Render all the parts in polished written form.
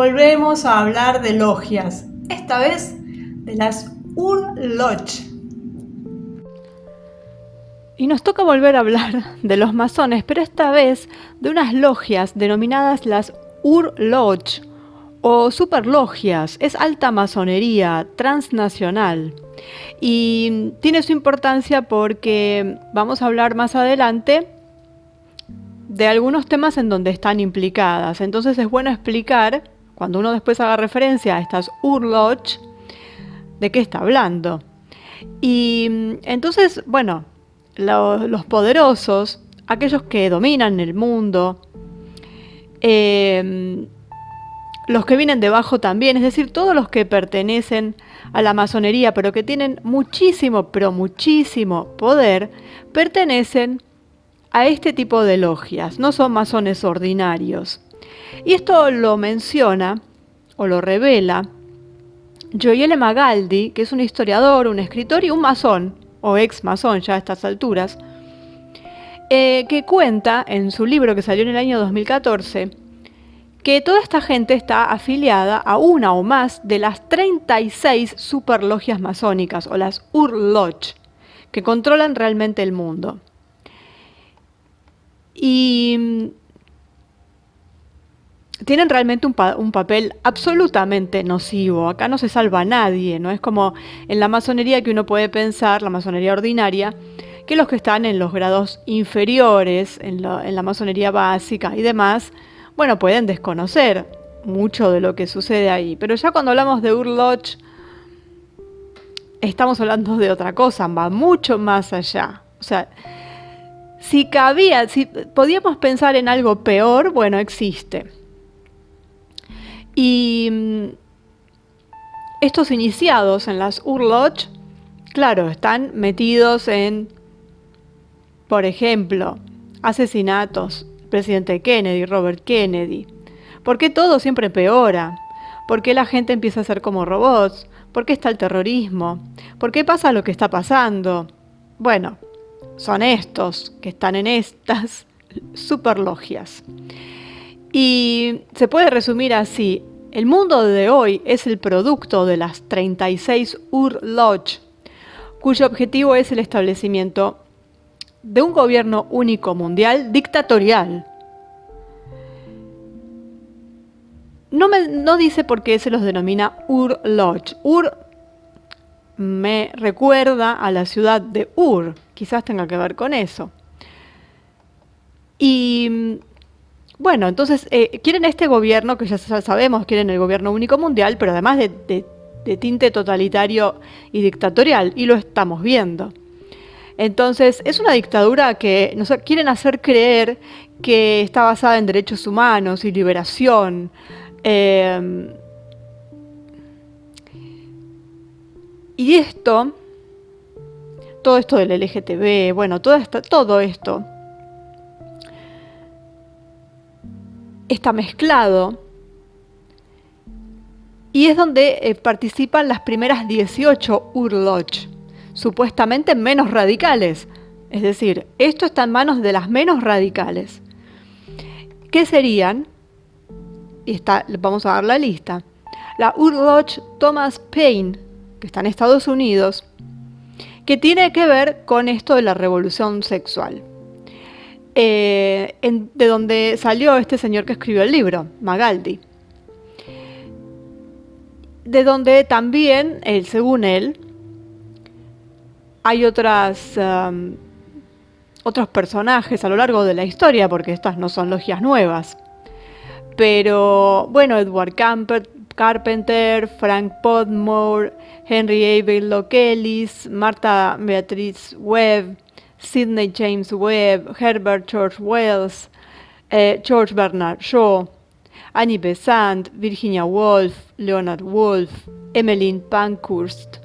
volvemos a hablar de logias, esta vez de las Ur-Loge. Y nos toca volver a hablar de los masones, pero esta vez de unas logias denominadas las Ur-Loge o superlogias. Es alta masonería transnacional y tiene su importancia porque vamos a hablar más adelante de algunos temas en donde están implicadas. Entonces es bueno explicar, cuando uno después haga referencia a estas Ur-Loge, de qué está hablando. Y entonces, bueno, los poderosos, aquellos que dominan el mundo, los que vienen debajo también, es decir, todos los que pertenecen a la masonería, pero que tienen muchísimo, pero muchísimo poder, pertenecen a este tipo de logias, no son masones ordinarios. Y esto lo menciona, o lo revela, Gioele Magaldi, que es un historiador, un escritor y un masón, o ex masón ya a estas alturas, que cuenta en su libro que salió en el año 2014, que toda esta gente está afiliada a una o más de las 36 superlogias masónicas, o las Ur-Loge, que controlan realmente el mundo. Y tienen realmente un papel absolutamente nocivo. Acá no se salva a nadie, no es como en la masonería que uno puede pensar, la masonería ordinaria, que los que están en los grados inferiores, en la masonería básica y demás, bueno, pueden desconocer mucho de lo que sucede ahí. Pero ya cuando hablamos de Ur-Loge, estamos hablando de otra cosa, va mucho más allá. O sea, si podíamos pensar en algo peor, bueno, existe. Y estos iniciados en las Ur-Loge, claro, están metidos en, por ejemplo, asesinatos. Presidente Kennedy, Robert Kennedy. ¿Por qué todo siempre empeora? ¿Por qué la gente empieza a ser como robots? ¿Por qué está el terrorismo? ¿Por qué pasa lo que está pasando? Bueno, son estos que están en estas superlogias. Y se puede resumir así: el mundo de hoy es el producto de las 36 Ur-Loge, cuyo objetivo es el establecimiento de un gobierno único mundial dictatorial. No dice por qué se los denomina Ur-Loge. Ur me recuerda a la ciudad de Ur, quizás tenga que ver con eso. Y bueno, entonces quieren este gobierno, que ya sabemos, quieren el gobierno único mundial, pero además de tinte totalitario y dictatorial, y lo estamos viendo. Entonces, es una dictadura que nos quieren hacer creer que está basada en derechos humanos y liberación. Y todo esto del LGTB, bueno, todo esto está mezclado y es donde participan las primeras 18 Ur-Loge, supuestamente menos radicales. Es decir, esto está en manos de las menos radicales. ¿Qué serían? Y vamos a dar la lista. La Ur-Loge Thomas Paine, que está en Estados Unidos, que tiene que ver con esto de la revolución sexual. De donde salió este señor que escribió el libro, Magaldi. De donde también, según él, hay otros personajes a lo largo de la historia, porque estas no son logias nuevas. Pero, bueno, Edward Carpenter, Frank Podmore, Henry Averill Ellis, Martha Beatrice Webb, Sidney James Webb, Herbert George Wells, George Bernard Shaw, Annie Besant, Virginia Woolf, Leonard Woolf, Emmeline Pankhurst,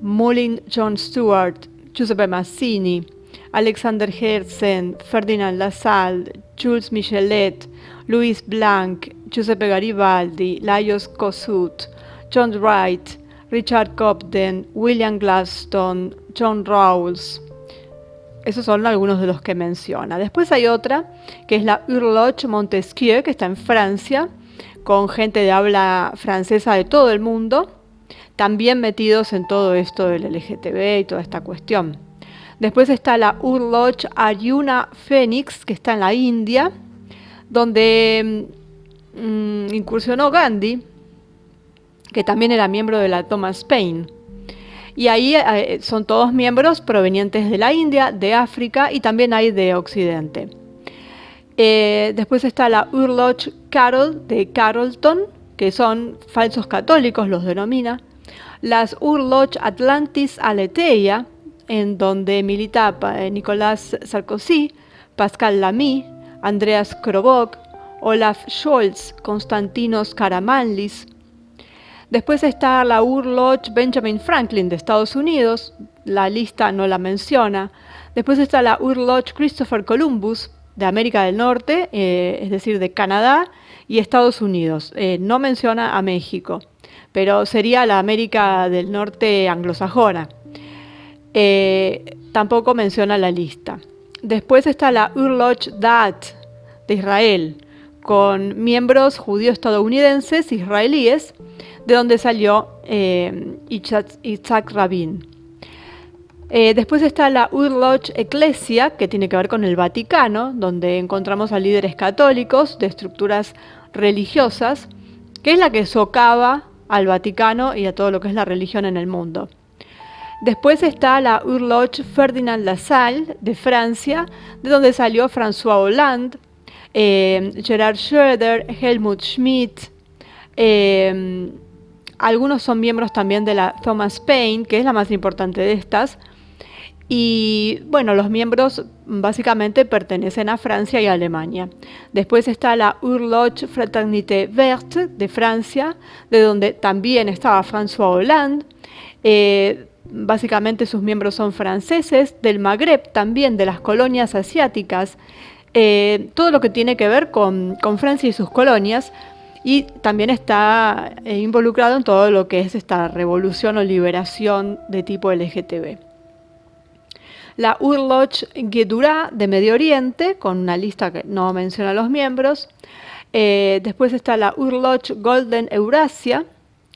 Mullin John Stewart, Giuseppe Mazzini, Alexander Herzen, Ferdinand Lassalle, Jules Michelet, Louis Blanc, Giuseppe Garibaldi, Laios Kossuth, John Wright, Richard Cobden, William Gladstone, John Rawls. Esos son algunos de los que menciona. Después hay otra, que es la Horloge Montesquieu, que está en Francia, con gente de habla francesa de todo el mundo, también metidos en todo esto del LGTB y toda esta cuestión. Después está la Ur-Lodge Aryuna Phoenix, que está en la India, donde incursionó Gandhi, que también era miembro de la Thomas Paine. Y ahí son todos miembros provenientes de la India, de África y también hay de Occidente. Después está la Ur-Lodge Carol de Carrollton, que son falsos católicos, los denomina. Las Ur-Lodge Atlantis Aletheia, en donde milita Nicolas Sarkozy, Pascal Lamy, Andreas Krobok, Olaf Scholz, Konstantinos Karamanlis. Después está la Ur-Lodge Benjamin Franklin de Estados Unidos, la lista no la menciona. Después está la Ur-Lodge Christopher Columbus de América del Norte, es decir, de Canadá y Estados Unidos. No menciona a México, pero sería la América del Norte anglosajona. Tampoco menciona la lista. Después está la Ur-Lodge Daat de Israel, con miembros judíos estadounidenses israelíes, de donde salió Yitzhak Rabin. Después está la Ur-Lodge Ecclesia, que tiene que ver con el Vaticano, donde encontramos a líderes católicos de estructuras religiosas, que es la que socava al Vaticano y a todo lo que es la religión en el mundo. Después está la Ur-Lodge Ferdinand Lassalle de Francia, de donde salió François Hollande, Gerhard Schröder, Helmut Schmidt. Algunos son miembros también de la Thomas Paine, que es la más importante de estas. Y bueno, los miembros básicamente pertenecen a Francia y a Alemania. Después está la Ur-Lodge Fraternité Verte de Francia, de donde también estaba François Hollande. Básicamente sus miembros son franceses, del Magreb también, de las colonias asiáticas, todo lo que tiene que ver con Francia y sus colonias, y también está involucrado en todo lo que es esta revolución o liberación de tipo LGTB. La Ur-Lodge Gedurah de Medio Oriente, con una lista que no menciona a los miembros. Después está la Ur-Lodge Golden Eurasia,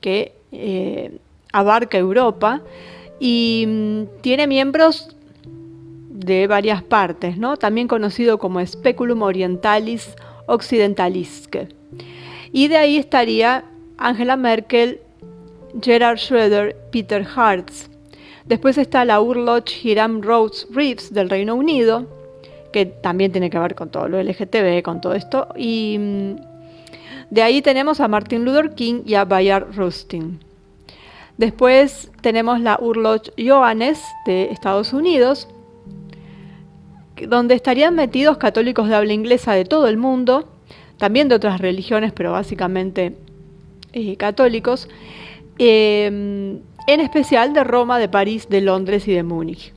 que abarca Europa y tiene miembros de varias partes, ¿no? También conocido como Speculum Orientalis Occidentalisque. Y de ahí estaría Angela Merkel, Gerhard Schröder, Peter Hartz. Después está la Ur-Lodge Hiram Rhodes Reeves del Reino Unido, que también tiene que ver con todo lo LGTB, con todo esto. Y de ahí tenemos a Martin Luther King y a Bayard Rustin. Después tenemos la Ur-Lodge Johannes de Estados Unidos, donde estarían metidos católicos de habla inglesa de todo el mundo, también de otras religiones, pero básicamente católicos, en especial de Roma, de París, de Londres y de Múnich.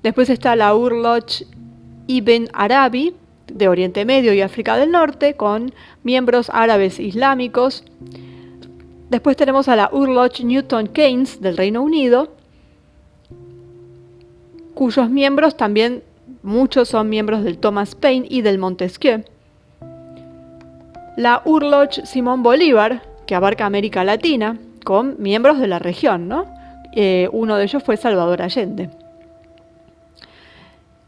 Después está la Ur-Lodge Ibn Arabi de Oriente Medio y África del Norte, con miembros árabes islámicos. Después tenemos a la Ur-Lodge Newton Keynes del Reino Unido, cuyos miembros también, muchos son miembros del Thomas Paine y del Montesquieu. La Ur-Lodge Simón Bolívar, que abarca América Latina, con miembros de la región, ¿no? Uno de ellos fue Salvador Allende.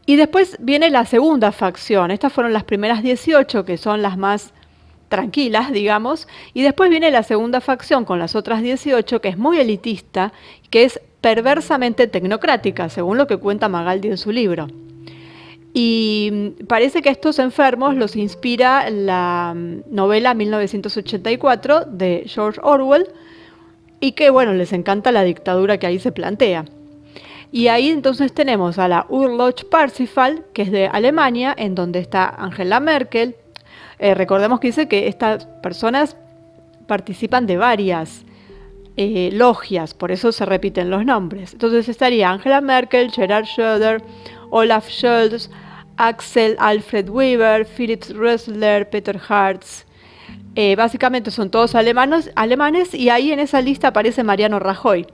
Y después viene la segunda facción. Estas fueron las primeras 18, que son las más tranquilas, digamos, y después viene la segunda facción con las otras 18, que es muy elitista, que es perversamente tecnocrática, según lo que cuenta Magaldi en su libro. Y parece que a estos enfermos los inspira la novela 1984 de George Orwell, y que, bueno, les encanta la dictadura que ahí se plantea. Y ahí entonces tenemos a la Ur-Lodge Parsifal, que es de Alemania, en donde está Angela Merkel. Recordemos que dice que estas personas participan de varias logias, por eso se repiten los nombres. Entonces estaría Angela Merkel, Gerhard Schröder, Olaf Scholz, Axel Alfred Weber, Philipp Rösler, Peter Hartz. Básicamente son todos alemanes, y ahí en esa lista aparece Mariano Rajoy,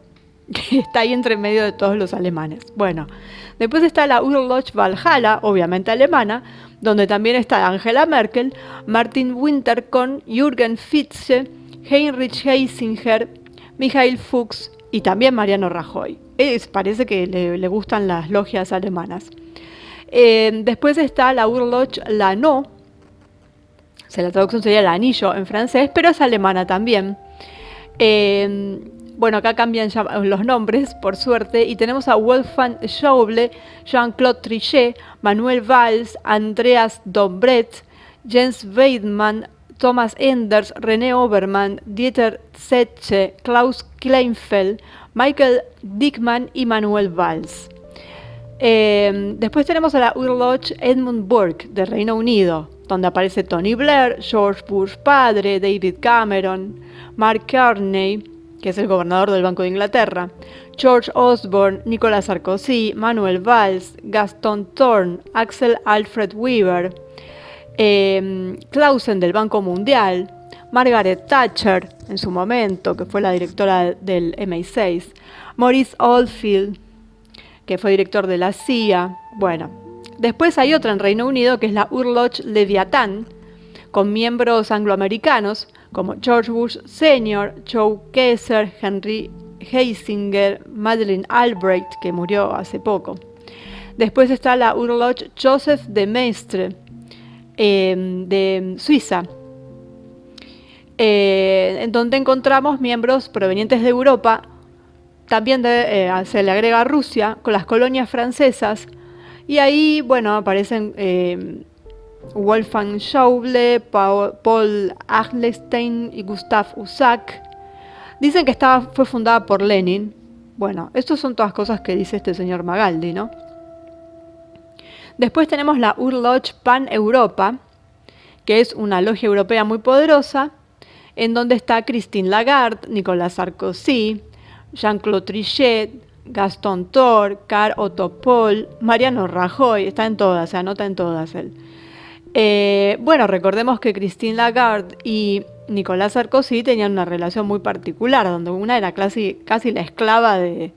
que está ahí entre medio de todos los alemanes. Bueno, después está la Urloch Valhalla, obviamente alemana, donde también está Angela Merkel, Martin Winterkorn, Jürgen Fichte, Heinrich Heisinger, Michael Fuchs y también Mariano Rajoy. Parece que le gustan las logias alemanas. Después está la Urloch Lano, o sea, la traducción sería el anillo en francés, pero es alemana también. Bueno, acá cambian ya los nombres, por suerte, y tenemos a Wolfgang Schäuble, Jean-Claude Trichet, Manuel Valls, Andreas Dombret, Jens Weidmann, Thomas Enders, René Obermann, Dieter Zetsche, Klaus Kleinfeld, Michael Dickmann y Manuel Valls. Después tenemos a la Urloch Edmund Burke, de Reino Unido, donde aparece Tony Blair, George Bush padre, David Cameron, Mark Carney, que es el gobernador del Banco de Inglaterra, George Osborne, Nicolas Sarkozy, Manuel Valls, Gaston Thorn, Axel Alfred Weber, Clausen del Banco Mundial, Margaret Thatcher en su momento, que fue la directora del MI6, Maurice Oldfield, que fue director de la CIA. Bueno, después hay otra en Reino Unido que es la Urloch Leviathan, con miembros angloamericanos como George Bush Sr., Joe Kaiser, Henry Heisinger, Madeleine Albright, que murió hace poco. Después está la Urloch Joseph de Maistre, de Suiza, en donde encontramos miembros provenientes de Europa. También se le agrega Rusia, con las colonias francesas, y ahí, bueno, aparecen Wolfgang Schäuble, Paul Achlestein y Gustav Usak. Dicen que fue fundada por Lenin. Bueno, estas son todas cosas que dice este señor Magaldi, ¿no? Después tenemos la Urloch Pan-Europa, que es una logia europea muy poderosa, en donde está Christine Lagarde, Nicolas Sarkozy, Jean-Claude Trichet, Gaston Thor, Karl Otto Pohl, Mariano Rajoy, está en todas, se anota en todas él. Bueno, recordemos que Christine Lagarde y Nicolas Sarkozy tenían una relación muy particular, donde una era casi la esclava de...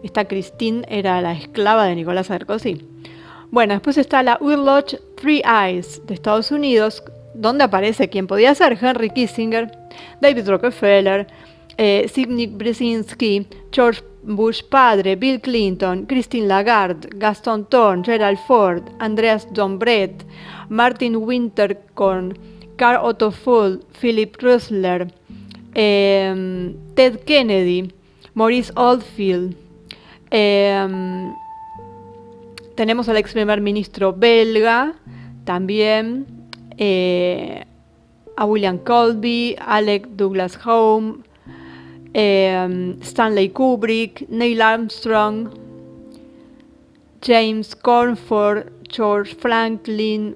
Esta Christine era la esclava de Nicolas Sarkozy. Bueno, después está la Urloch Three Eyes de Estados Unidos, donde aparece quien podía ser Henry Kissinger, David Rockefeller, Zbigniew Brzezinski, George Bush padre, Bill Clinton, Christine Lagarde, Gaston Thorn, Gerald Ford, Andreas Dombret, Martin Winterkorn, Karl Otto Pohl, Philip Rösler, Ted Kennedy, Maurice Oldfield. Tenemos al ex primer ministro belga también, a William Colby, Alec Douglas Home, Stanley Kubrick, Neil Armstrong, James Cornford, George Franklin,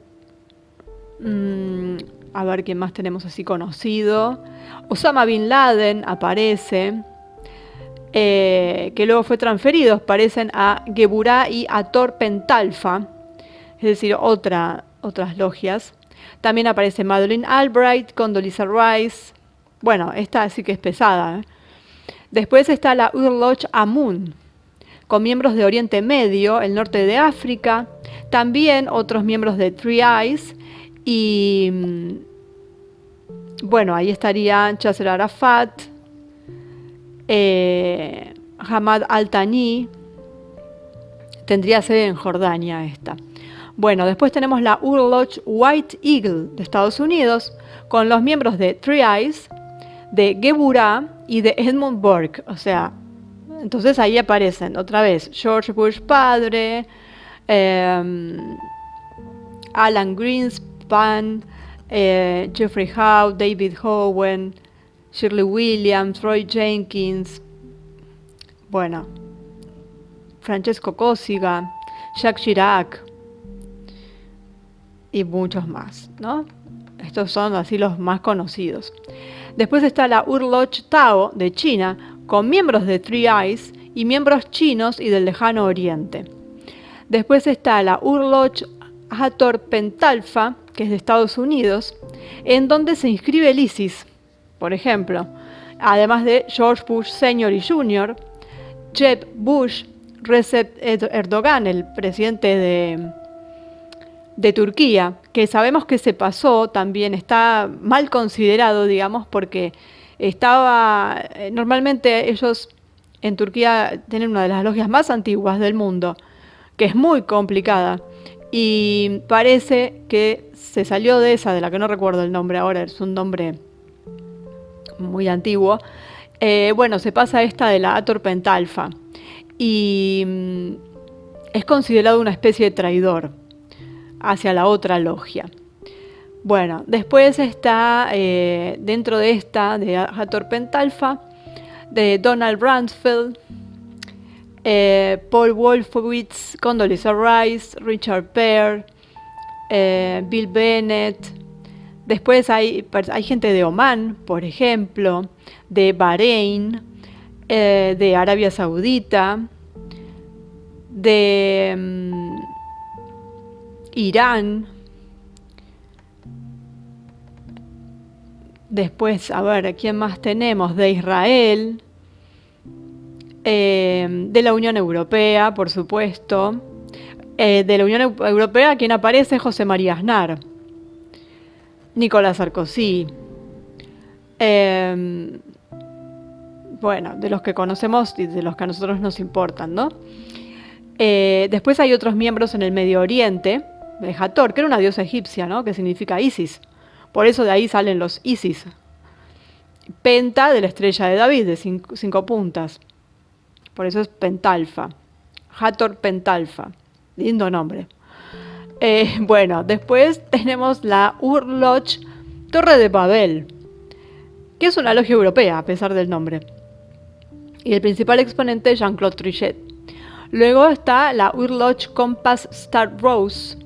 a ver quién más tenemos así conocido, Osama Bin Laden aparece, que luego fue transferido, aparecen a Geburah y a Thor Pentalfa, es decir, otras logias. También aparece Madeleine Albright, Condoleezza Rice. Bueno, esta sí que es pesada, ¿eh? Después está la Urloch Amun, con miembros de Oriente Medio, el norte de África, también otros miembros de Three Eyes, y bueno, ahí estaría Yasser Arafat, Hamad Al-Thani. Tendría sede en Jordania esta. Bueno, después tenemos la Urloch White Eagle de Estados Unidos, con los miembros de Three Eyes, de Geburah y de Edmund Burke. O sea, entonces ahí aparecen otra vez George Bush padre, Alan Greenspan, Jeffrey Howe, David Howen, Shirley Williams, Roy Jenkins, bueno, Francesco Cossiga, Jacques Chirac y muchos más, ¿no? Estos son así los más conocidos. Después está la Urloch Tao de China, con miembros de Three Eyes y miembros chinos y del Lejano Oriente. Después está la Urloch Hathor Pentalfa, que es de Estados Unidos, en donde se inscribe el ISIS, por ejemplo, además de George Bush Sr. y Jr., Jeb Bush, Recep Erdogan, el presidente de Turquía, que sabemos que se pasó, también está mal considerado, digamos, porque normalmente ellos en Turquía tienen una de las logias más antiguas del mundo, que es muy complicada, y parece que se salió de esa, de la que no recuerdo el nombre ahora, es un nombre muy antiguo. Bueno, se pasa a esta de la Hathor Pentalfa, y es considerado una especie de traidor hacia la otra logia. Bueno, después está dentro de esta, de Hathor Pentalfa, de Donald Rumsfeld, Paul Wolfowitz, Condoleezza Rice, Richard Pear, Bill Bennett. Después hay gente de Omán, por ejemplo, de Bahrein, de Arabia Saudita, de Irán. Después, a ver, ¿quién más tenemos? De Israel, de la Unión Europea, por supuesto. De la Unión Europea, quien aparece es José María Aznar, Nicolás Sarkozy. Bueno, de los que conocemos y de los que a nosotros nos importan, ¿no? Después hay otros miembros en el Medio Oriente, de Hathor, que era una diosa egipcia, ¿no? Que significa Isis. Por eso de ahí salen los Isis. Penta, de la estrella de David, de 5 puntas. Por eso es Pentalfa. Hathor Pentalfa. Lindo nombre. Bueno, después tenemos la Ur-Loge Torre de Babel, que es una logia europea, a pesar del nombre. Y el principal exponente es Jean-Claude Trichet. Luego está la Ur-Loge Compass Star Rose,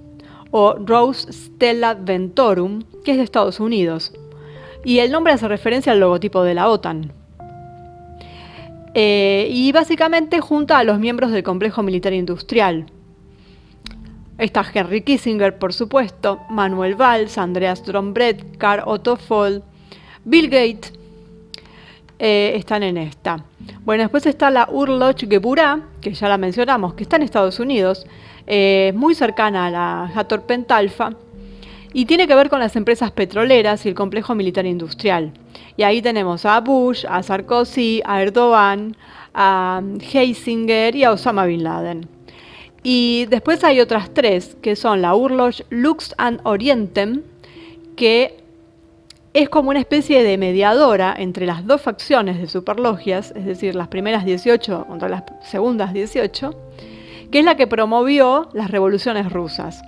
o Rose Stella Ventorum, que es de Estados Unidos. Y el nombre hace referencia al logotipo de la OTAN. Y básicamente junta a los miembros del complejo militar industrial. Está Henry Kissinger, por supuesto, Manuel Valls, Andreas Drombret, Karl Otto Voll, Bill Gates, están en esta. Bueno, después está la Ur-Loge Geburah, que ya la mencionamos, que está en Estados Unidos, muy cercana a la Hathor Pentalfa, y tiene que ver con las empresas petroleras y el complejo militar industrial. Y ahí tenemos a Bush, a Sarkozy, a Erdogan, a Heisinger y a Osama Bin Laden. Y después hay otras 3, que son la Ur-Loge Lux and Orientem, que es como una especie de mediadora entre las 2 facciones de superlogias, es decir, las primeras 18 contra las segundas 18, que es la que promovió las revoluciones rusas.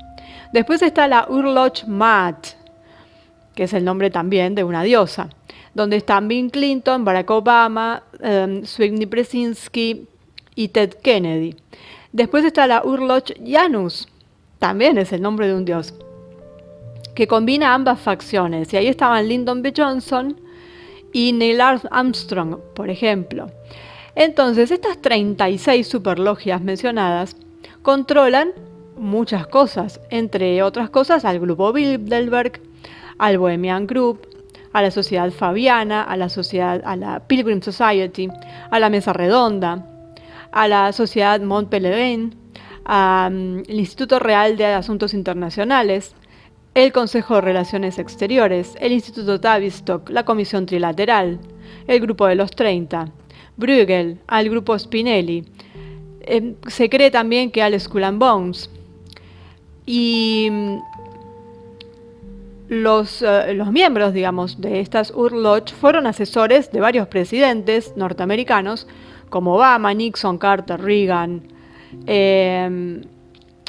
Después está la Ur-Loge Ma'at, que es el nombre también de una diosa, donde están Bill Clinton, Barack Obama, Zbigniew Brzezinski y Ted Kennedy. Después está la Ur-Loge Janus, también es el nombre de un dios, que combina ambas facciones. Y ahí estaban Lyndon B. Johnson y Neil Armstrong, por ejemplo. Entonces, estas 36 superlogias mencionadas controlan muchas cosas, entre otras cosas al Grupo Bilderberg, al Bohemian Group, a la Sociedad Fabiana, a la Pilgrim Society, a la Mesa Redonda, a la Sociedad Mont Pelerin, al Instituto Real de Asuntos Internacionales, el Consejo de Relaciones Exteriores, el Instituto Tavistock, la Comisión Trilateral, el Grupo de los 30, Bruegel, al Grupo Spinelli. Se cree también que al Skull and Bones. Y los miembros, digamos, de estas Ur-Loge fueron asesores de varios presidentes norteamericanos, como Obama, Nixon, Carter, Reagan.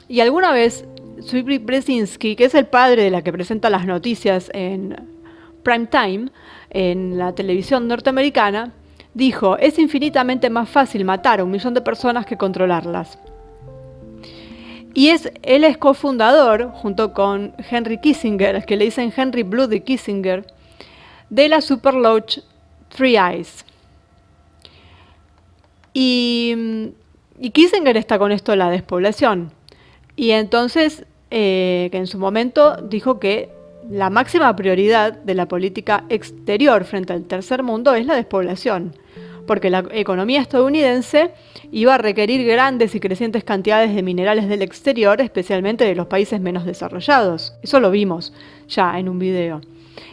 Y alguna vez Zbigniew Brzezinski, que es el padre de la que presenta las noticias en prime time, en la televisión norteamericana, dijo: es infinitamente más fácil matar a 1 millón de personas que controlarlas. Y él es cofundador, junto con Henry Kissinger, que le dicen Henry Bloody Kissinger, de la Superloge Three Eyes. Y Kissinger está con esto de la despoblación. Y entonces, que en su momento dijo que la máxima prioridad de la política exterior frente al tercer mundo es la despoblación, porque la economía estadounidense iba a requerir grandes y crecientes cantidades de minerales del exterior, especialmente de los países menos desarrollados. Eso lo vimos ya en un video.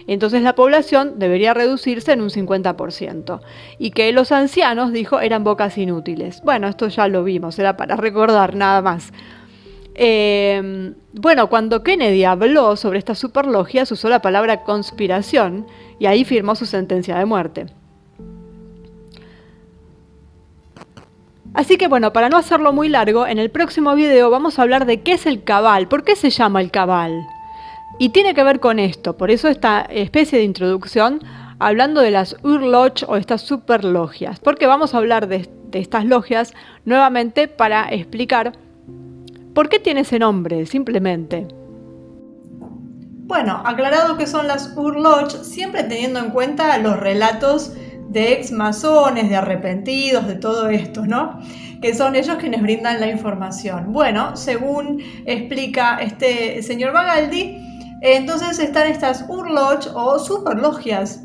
Entonces la población debería reducirse en un 50%. Y que los ancianos, dijo, eran bocas inútiles. Bueno, esto ya lo vimos, era para recordar nada más. Bueno, cuando Kennedy habló sobre estas superlogias, usó la palabra conspiración y ahí firmó su sentencia de muerte. Así que bueno, para no hacerlo muy largo, en el próximo video vamos a hablar de qué es el cabal, por qué se llama el cabal. Y tiene que ver con esto, por eso esta especie de introducción hablando de las Urloch o estas superlogias, porque vamos a hablar de estas logias nuevamente para explicar por qué tiene ese nombre, simplemente. Bueno, aclarado que son las Urloch, siempre teniendo en cuenta los relatos de ex masones, de arrepentidos, de todo esto, ¿no? Que son ellos quienes brindan la información. Bueno, según explica este señor Magaldi, entonces están estas Urloch o superlogias